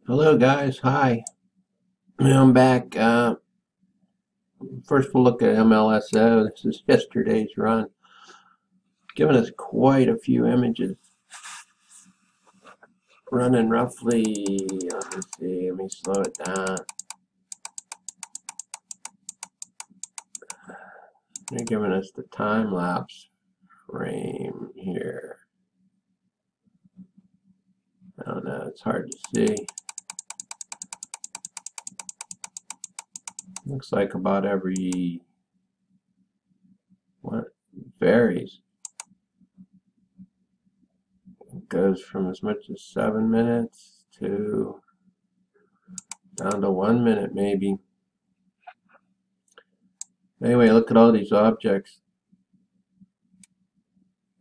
Hello guys, hi. I'm back. First we'll look at MLSO. This is yesterday's run. Giving us quite a few images. Running roughly, let me see, let me slow it down. They're giving us the time lapse frame here. I don't know, it's hard to see. Looks like about every, what, varies. It goes from as much as 7 minutes to down to 1 minute maybe. Anyway, look at all these objects.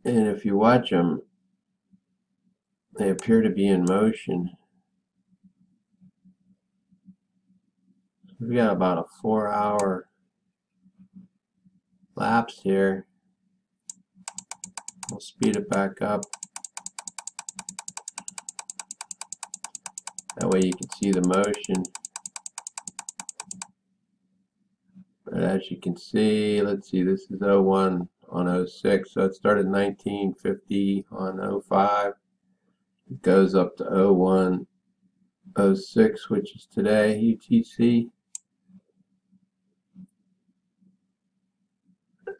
And if you watch them, they appear to be in motion. We got about a 4-hour lapse here. We'll speed it back up. That way you can see the motion. But as you can see, let's see, this is 01 on 06. So it started 1950 on 05. It goes up to 01, 06, which is today, UTC.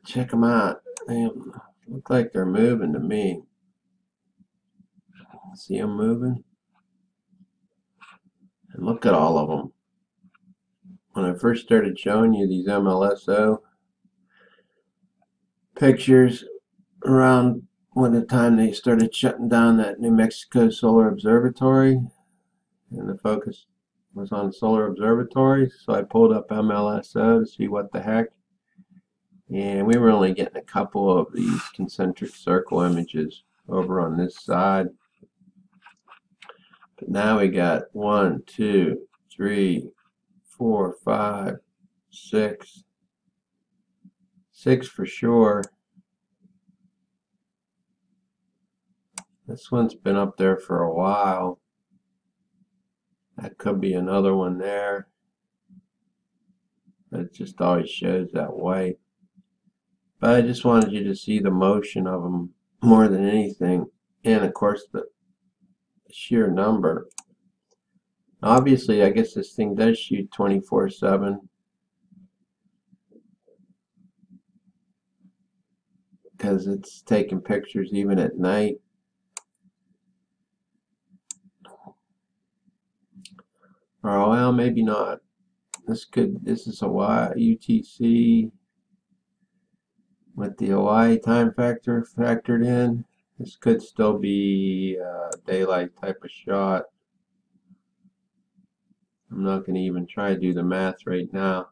Check them out. They look like they're moving to me. See them moving? And look at all of them. When I first started showing you these MLSO pictures around when the time they started shutting down that New Mexico Solar Observatory, and the focus was on solar observatories, so I pulled up MLSO to see what the heck. And we were only getting a couple of these concentric circle images over on this side. But now we got 1, 2, 3, 4, 5, 6. 6 for sure. This one's been up there for a while. That could be another one there. But it just always shows that white. But I just wanted you to see the motion of them more than anything. And of course the sheer number. Obviously, I guess this thing does shoot 24/7. Because it's taking pictures even at night. Or well, maybe not. This is Hawaii UTC with the Hawaii time factor factored in. This could still be a daylight type of shot. I'm not going to even try to do the math right now.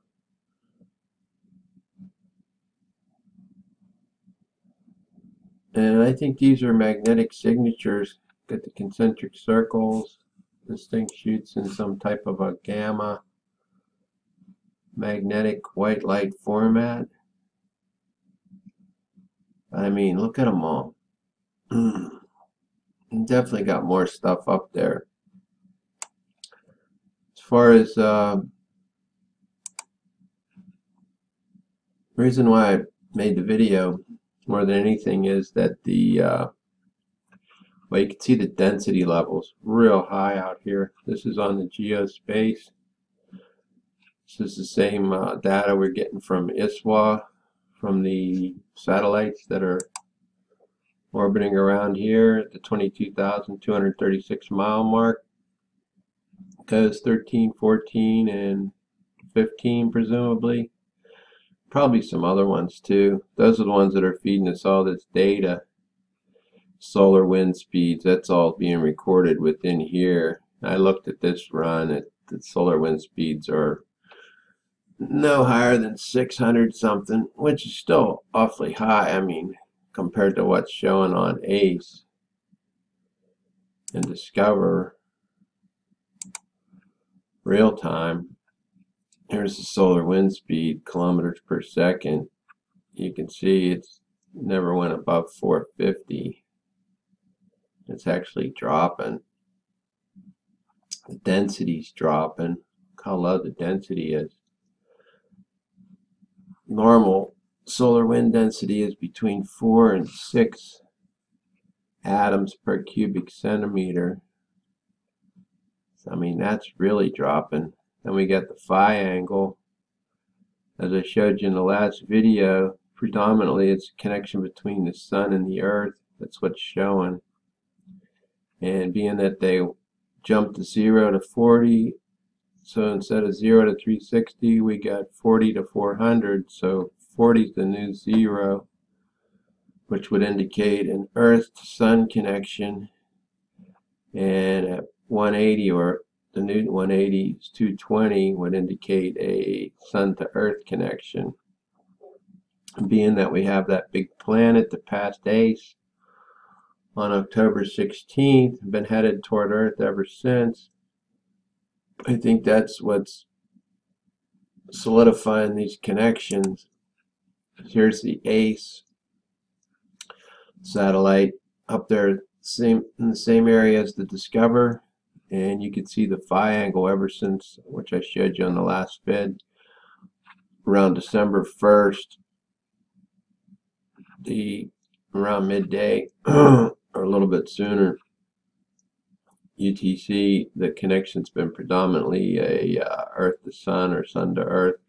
And I think these are magnetic signatures. Got the concentric circles. This thing shoots in some type of a gamma magnetic white light format. I mean, look at them all. Definitely got more stuff up there. As far as reason why I made the video more than anything is that the well, you can see the density levels real high out here. This is on the geospace. This is the same data we're getting from ISWA, from the satellites that are orbiting around here at the 22,236 mile mark. It goes 13, 14, and 15 presumably. Probably some other ones too. Those are the ones that are feeding us all this data. Solar wind speeds, that's all being recorded within here. I looked at this run at the solar wind speeds are no higher than 600 something, which is still awfully high. I mean, compared to what's showing on ACE and Discover real time. Here's the solar wind speed, kilometers per second. You can see it's never went above 450. It's actually dropping. The density's dropping. Look how low the density is. Normal solar wind density is between 4 and 6 atoms per cubic centimeter. I mean, that's really dropping. Then we got the phi angle. As I showed you in the last video, predominantly it's a connection between the sun and the earth. That's what's showing. And being that they jumped to 0 to 40, so instead of 0 to 360, we got 40 to 400. So 40 is the new 0, which would indicate an earth to sun connection. And at 180, or the new 180 is 220, would indicate a sun to earth connection. Being that we have that big planet that passed ACE on October 16th, been headed toward Earth ever since, I think that's what's solidifying these connections. Here's the ACE satellite up there, in the same area as the Discover, and you can see the phi angle ever since, which I showed you on the last vid, around December 1st, around midday or a little bit sooner, UTC, the connection's been predominantly a Earth to Sun or Sun to Earth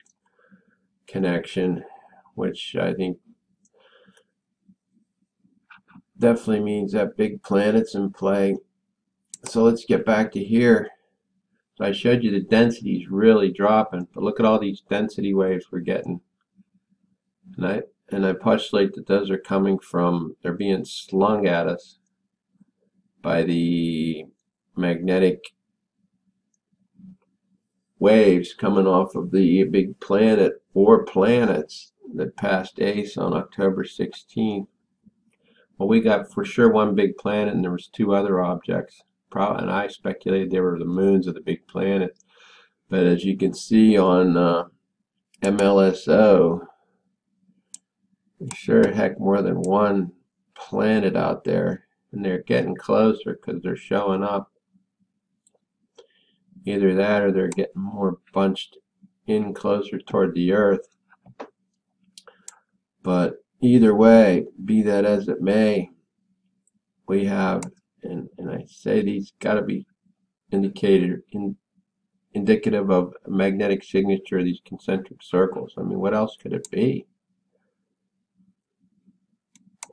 connection, which I think definitely means that big planet's in play. So let's get back to here. So I showed you the density is really dropping, but look at all these density waves we're getting. And I postulate that those are coming from, they're being slung at us by the magnetic waves coming off of the big planet or planets that passed ACE on October 16th. Well, we got for sure one big planet, and there was 2 other objects. And I speculated they were the moons of the big planet. But as you can see on MLSO, there's sure heck more than one planet out there, and they're getting closer because they're showing up. Either that or they're getting more bunched in closer toward the Earth. But either way, be that as it may, we have, and I say these got to be indicated indicative of a magnetic signature of these concentric circles. I mean, what else could it be?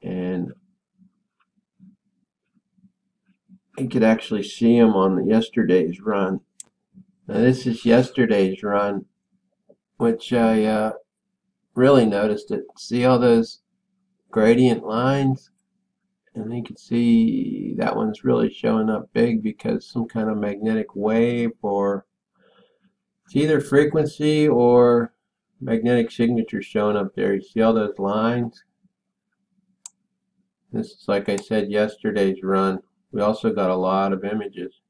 And you could actually see them on yesterday's run. Now this is yesterday's run, which I really noticed it. See all those gradient lines? And you can see that one's really showing up big because some kind of magnetic wave, or it's either frequency or magnetic signature showing up there. You see all those lines? This is, like I said, yesterday's run. We also got a lot of images.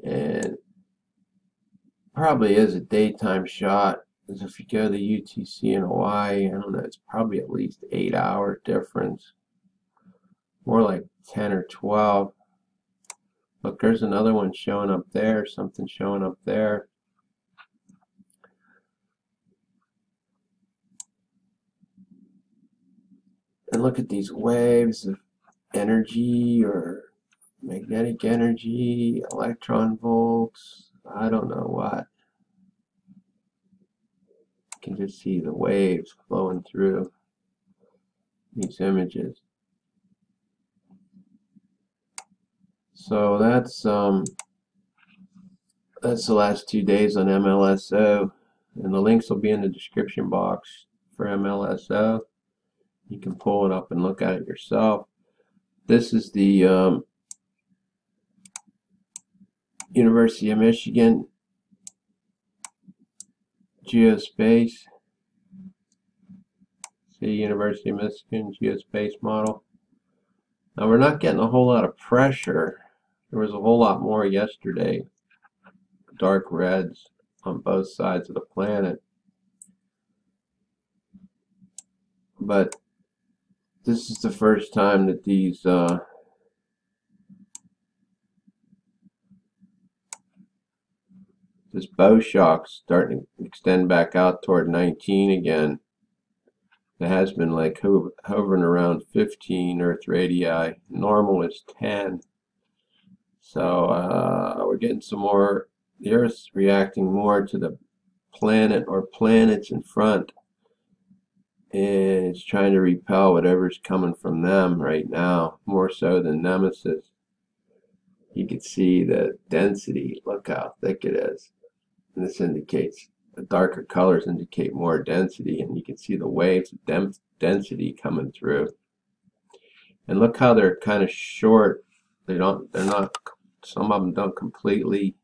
And probably is a daytime shot. Because if you go to the UTC in Hawaii, I don't know, it's probably at least 8-hour difference. More like 10 or 12. Look, there's another one showing up there, something showing up there. And look at these waves of energy or magnetic energy, electron volts, I don't know what. You can just see the waves flowing through these images. So that's the last 2 days on MLSO, and the links will be in the description box for MLSO. You can pull it up and look at it yourself. This is the University of Michigan geospace. See, University of Michigan geospace model. Now we're not getting a whole lot of pressure. There was a whole lot more yesterday. Dark reds on both sides of the planet. But this is the first time that these this bow shock's starting to extend back out toward 19 again. It has been like hovering around 15 Earth radii. Normal is 10. So we're getting some more, the Earth's reacting more to the planet or planets in front. And it's trying to repel whatever's coming from them right now, more so than Nemesis. You can see the density. Look how thick it is. And this indicates, the darker colors indicate more density, and you can see the waves of density coming through. And look how they're kind of short. They're not, some of them don't completely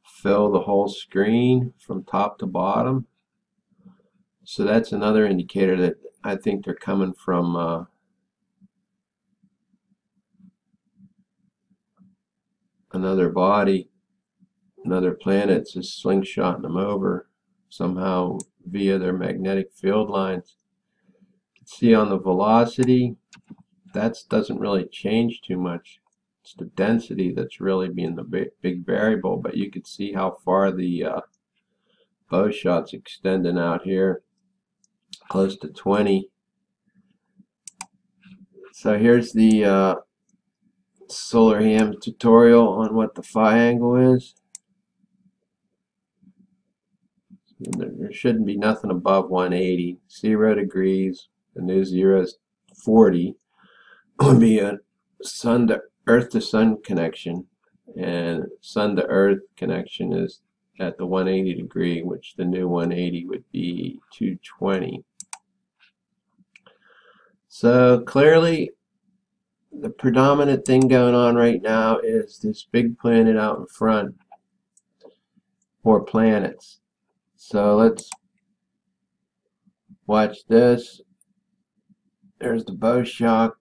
fill the whole screen from top to bottom. So that's another indicator that I think they're coming from another body, another planet, just slingshotting them over somehow via their magnetic field lines. You can see on the velocity, that doesn't really change too much. It's the density that's really being the big variable, but you can see how far the bow shot's extending out here, close to 20. So here's the solar ham tutorial on what the phi angle is. There shouldn't be nothing above 180. 0 degrees, the new 0 is 40. Would be a sun to earth to sun connection, and sun to earth connection is at the 180 degree, which the new 180 would be 220. So clearly the predominant thing going on right now is this big planet out in front, or planets. So let's watch this. There's the bow shock.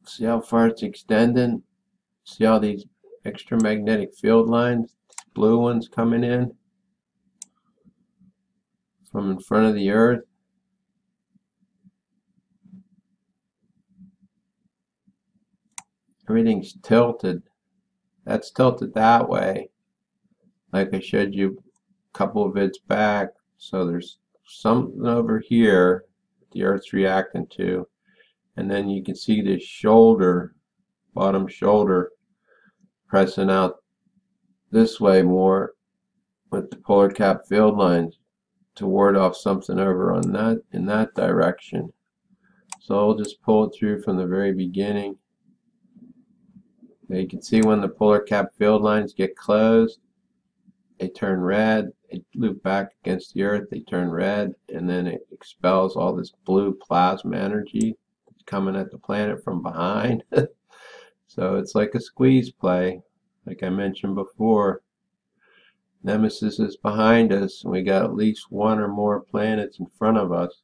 See how far it's extending? See all these extra magnetic field lines, blue ones coming in from in front of the Earth. Everything's tilted. That's tilted that way, like I showed you a couple of vids back. So there's something over here the Earth's reacting to, and then you can see this shoulder, bottom shoulder, pressing out this way more with the polar cap field lines to ward off something over on that, in that direction. So I'll just pull it through from the very beginning. Now you can see when the polar cap field lines get closed, they turn red. They loop back against the Earth, they turn red, and then it expels all this blue plasma energy coming at the planet from behind. So it's like a squeeze play, like I mentioned before. Nemesis is behind us, and we got at least one or more planets in front of us,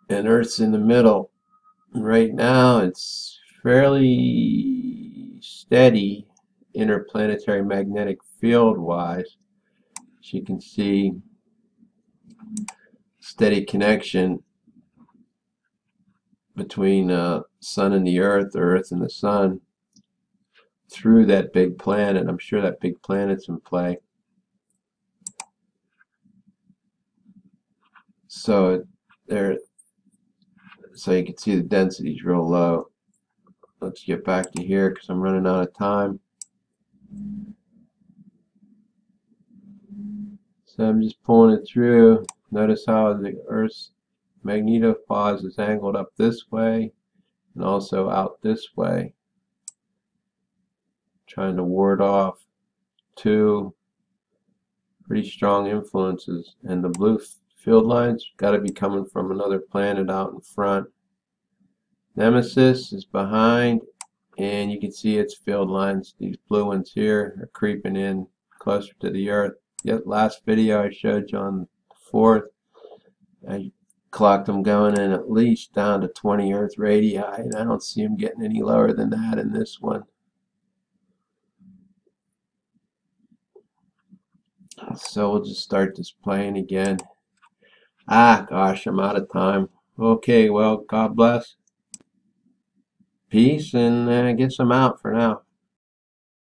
and Earth's in the middle. Right now it's fairly steady interplanetary magnetic field wise. As you can see, steady connection between sun and the Earth, or Earth and the sun, through that big planet. I'm sure that big planet's in play. So there, so you can see the density's real low. Let's get back to here because I'm running out of time. So I'm just pulling it through. Notice how the Earth's magnetopause is angled up this way and also out this way, trying to ward off two pretty strong influences. And the blue field lines got to be coming from another planet out in front. Nemesis is behind, and you can see its field lines. These blue ones here are creeping in closer to the Earth. Yet last video I showed you on the 4th, I clocked them going in at least down to 20 Earth radii, and I don't see them getting any lower than that in this one. So we'll just start this playing again. Ah, gosh, I'm out of time. Okay, well, God bless. Peace, and I guess I'm out for now.